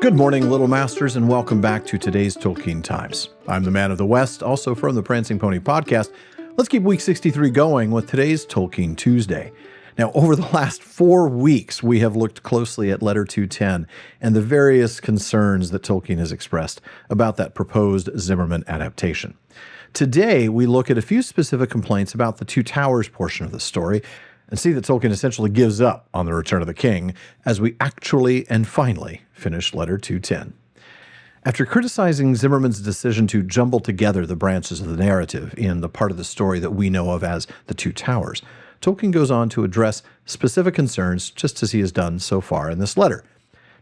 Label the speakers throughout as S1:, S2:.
S1: Good morning, Little Masters, and welcome back to today's Tolkien Times. I'm the Man of the West, also from the Prancing Pony podcast. Let's keep week 63 going with today's Tolkien Tuesday. Now, over the last 4 weeks, we have looked closely at Letter 210 and the various concerns that Tolkien has expressed about that proposed Zimmerman adaptation. Today, we look at a few specific complaints about the Two Towers portion of the story and see that Tolkien essentially gives up on the Return of the King as we actually and finally finish Letter 210. After criticizing Zimmerman's decision to jumble together the branches of the narrative in the part of the story that we know of as the Two Towers, Tolkien goes on to address specific concerns just as he has done so far in this letter.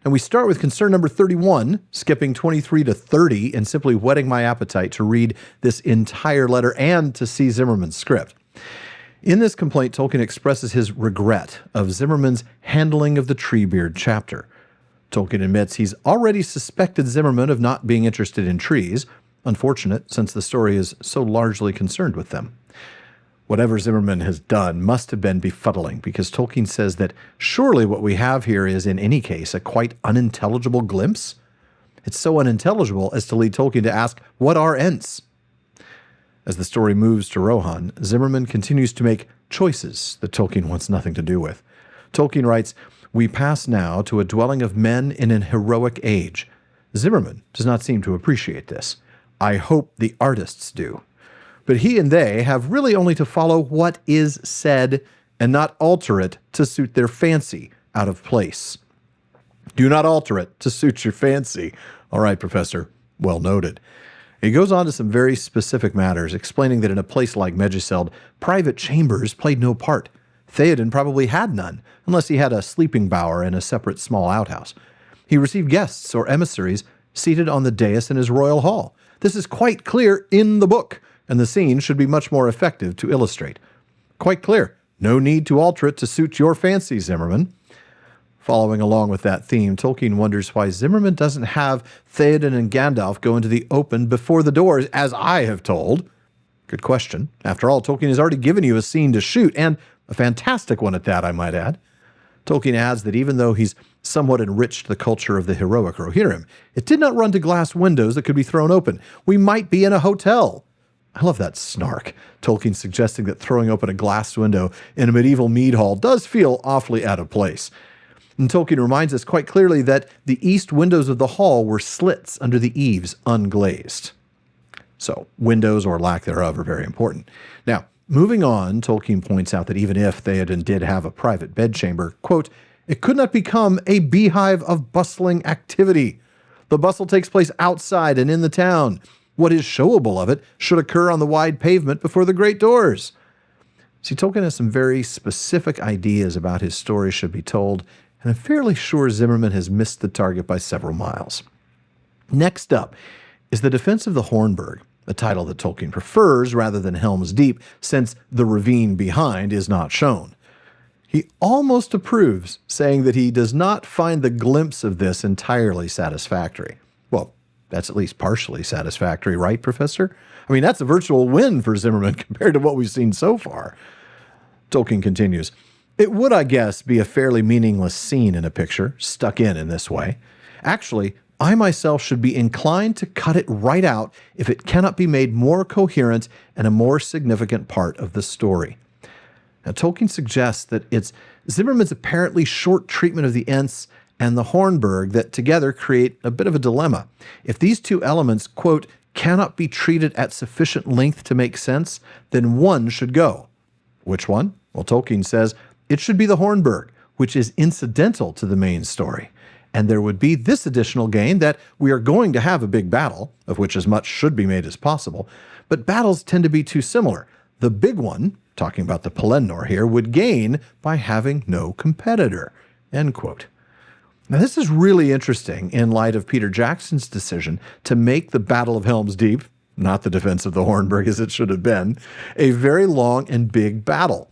S1: And we start with concern number 31, skipping 23 to 30 and simply whetting my appetite to read this entire letter and to see Zimmerman's script. In this complaint, Tolkien expresses his regret of Zimmerman's handling of the Treebeard chapter. Tolkien admits he's already suspected Zimmerman of not being interested in trees, unfortunate since the story is so largely concerned with them. Whatever Zimmerman has done must have been befuddling, because Tolkien says that surely what we have here is, in any case, a quite unintelligible glimpse. It's so unintelligible as to lead Tolkien to ask, what are Ents? As the story moves to Rohan, Zimmerman continues to make choices that Tolkien wants nothing to do with. Tolkien writes, "We pass now to a dwelling of men in an heroic age. Zimmerman does not seem to appreciate this. I hope the artists do. But he and they have really only to follow what is said and not alter it to suit their fancy out of place." Do not alter it to suit your fancy. All right, Professor. Well noted. He goes on to some very specific matters, explaining that in a place like Medjugorje, private chambers played no part. Theoden probably had none, unless he had a sleeping bower and a separate small outhouse. He received guests or emissaries seated on the dais in his royal hall. This is quite clear in the book, and the scene should be much more effective to illustrate. Quite clear. No need to alter it to suit your fancy, Zimmerman. Following along with that theme, Tolkien wonders why Zimmerman doesn't have Theoden and Gandalf go into the open before the doors, as I have told. Good question. After all, Tolkien has already given you a scene to shoot, and a fantastic one at that, I might add. Tolkien adds that even though he's somewhat enriched the culture of the heroic Rohirrim, it did not run to glass windows that could be thrown open. We might be in a hotel. I love that snark. Tolkien suggesting that throwing open a glass window in a medieval mead hall does feel awfully out of place. And Tolkien reminds us quite clearly that the east windows of the hall were slits under the eaves, unglazed. So, windows or lack thereof are very important. Now, moving on, Tolkien points out that even if Theoden did have a private bedchamber, quote, it could not become a beehive of bustling activity. The bustle takes place outside and in the town. What is showable of it should occur on the wide pavement before the great doors. See, Tolkien has some very specific ideas about his story should be told, and I'm fairly sure Zimmerman has missed the target by several miles. Next up is the Defense of the Hornburg, a title that Tolkien prefers rather than Helm's Deep, since the ravine behind is not shown. He almost approves, saying that he does not find the glimpse of this entirely satisfactory. Well, that's at least partially satisfactory, right, Professor? I mean, that's a virtual win for Zimmerman compared to what we've seen so far. Tolkien continues, it would, I guess, be a fairly meaningless scene in a picture, stuck in this way. Actually, I myself should be inclined to cut it right out if it cannot be made more coherent and a more significant part of the story. Now, Tolkien suggests that it's Zimmerman's apparently short treatment of the Ents and the Hornburg that together create a bit of a dilemma. If these two elements, quote, cannot be treated at sufficient length to make sense, then one should go. Which one? Well, Tolkien says it should be the Hornburg, which is incidental to the main story. And there would be this additional gain that we are going to have a big battle, of which as much should be made as possible, but battles tend to be too similar. The big one, talking about the Pelennor here, would gain by having no competitor, end quote. Now, this is really interesting in light of Peter Jackson's decision to make the Battle of Helm's Deep, not the Defense of the Hornburg as it should have been, a very long and big battle.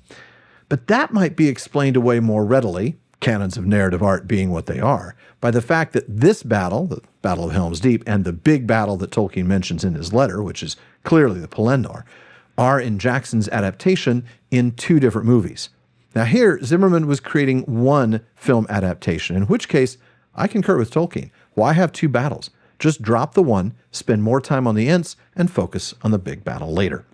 S1: But that might be explained away more readily, canons of narrative art being what they are, by the fact that this battle, the Battle of Helm's Deep, and the big battle that Tolkien mentions in his letter, which is clearly the Pelennor, are in Jackson's adaptation in 2 different movies. Now here, Zimmerman was creating one film adaptation, in which case I concur with Tolkien. Why have two battles? Just drop the one, spend more time on the Ents, and focus on the big battle later.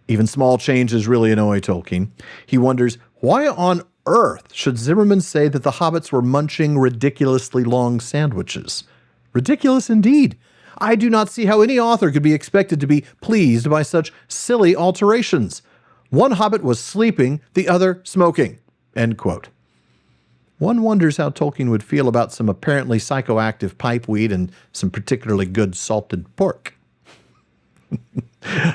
S1: Even small changes really annoy Tolkien. He wonders, why on earth should Zimmerman say that the hobbits were munching ridiculously long sandwiches? Ridiculous indeed. I do not see how any author could be expected to be pleased by such silly alterations. One hobbit was sleeping, the other smoking. End quote. One wonders how Tolkien would feel about some apparently psychoactive pipeweed and some particularly good salted pork.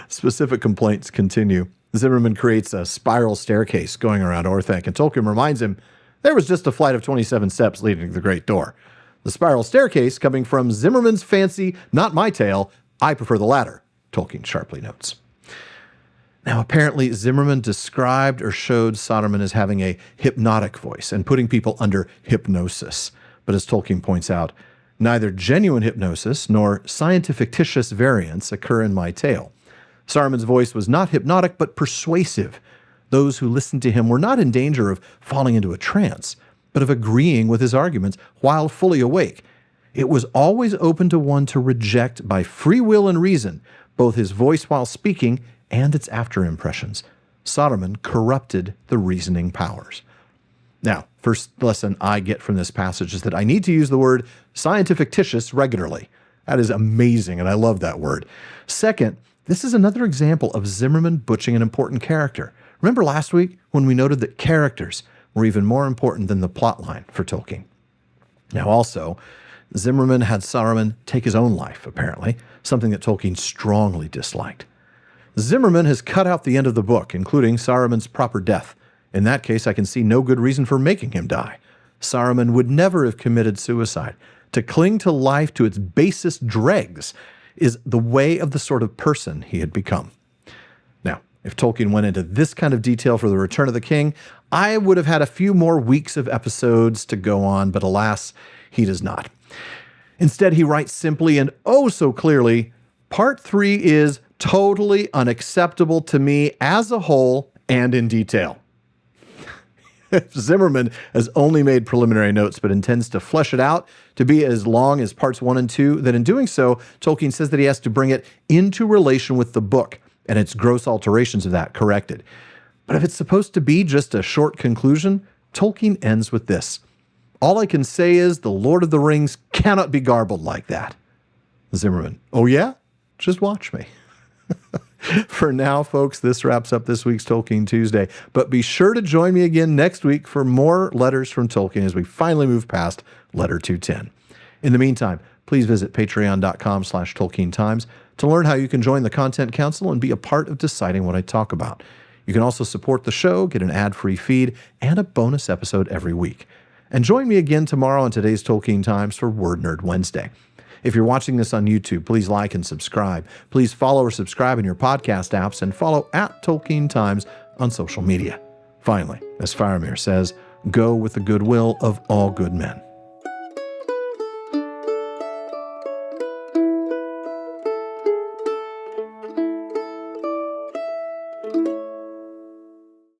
S1: Specific complaints continue. Zimmerman creates a spiral staircase going around Orthanc, and Tolkien reminds him there was just a flight of 27 steps leading to the Great Door. The spiral staircase coming from Zimmerman's fancy, not my tale. I prefer the latter, Tolkien sharply notes. Now, apparently, Zimmerman described or showed Soderman as having a hypnotic voice and putting people under hypnosis. But as Tolkien points out, neither genuine hypnosis nor scientifictitious variants occur in my tale. Saruman's voice was not hypnotic, but persuasive. Those who listened to him were not in danger of falling into a trance, but of agreeing with his arguments while fully awake. It was always open to one to reject by free will and reason both his voice while speaking and its after impressions. Soderman corrupted the reasoning powers. Now, first lesson I get from this passage is that I need to use the word scientifictitious regularly. That is amazing, and I love that word. Second, this is another example of Zimmerman butchering an important character. Remember last week when we noted that characters were even more important than the plotline for Tolkien? Now also, Zimmerman had Saruman take his own life, apparently, something that Tolkien strongly disliked. Zimmerman has cut out the end of the book, including Saruman's proper death. In that case, I can see no good reason for making him die. Saruman would never have committed suicide. To cling to life to its basest dregs is the way of the sort of person he had become. Now, if Tolkien went into this kind of detail for The Return of the King, I would have had a few more weeks of episodes to go on, but alas, he does not. Instead, he writes simply and oh so clearly, Part 3 is totally unacceptable to me as a whole and in detail. Zimmerman has only made preliminary notes, but intends to flesh it out to be as long as parts 1 and 2. That in doing so, Tolkien says that he has to bring it into relation with the book and its gross alterations of that corrected. But if it's supposed to be just a short conclusion, Tolkien ends with this. All I can say is the Lord of the Rings cannot be garbled like that. Zimmerman, oh yeah? Just watch me. For now, folks, this wraps up this week's Tolkien Tuesday. But be sure to join me again next week for more letters from Tolkien as we finally move past letter 210. In the meantime, please visit patreon.com/TolkienTimes to learn how you can join the Content Council and be a part of deciding what I talk about. You can also support the show, get an ad-free feed, and a bonus episode every week. And join me again tomorrow on today's Tolkien Times for Word Nerd Wednesday. If you're watching this on YouTube, please like and subscribe. Please follow or subscribe in your podcast apps and follow @Tolkien Times on social media. Finally, as Faramir says, go with the goodwill of all good men.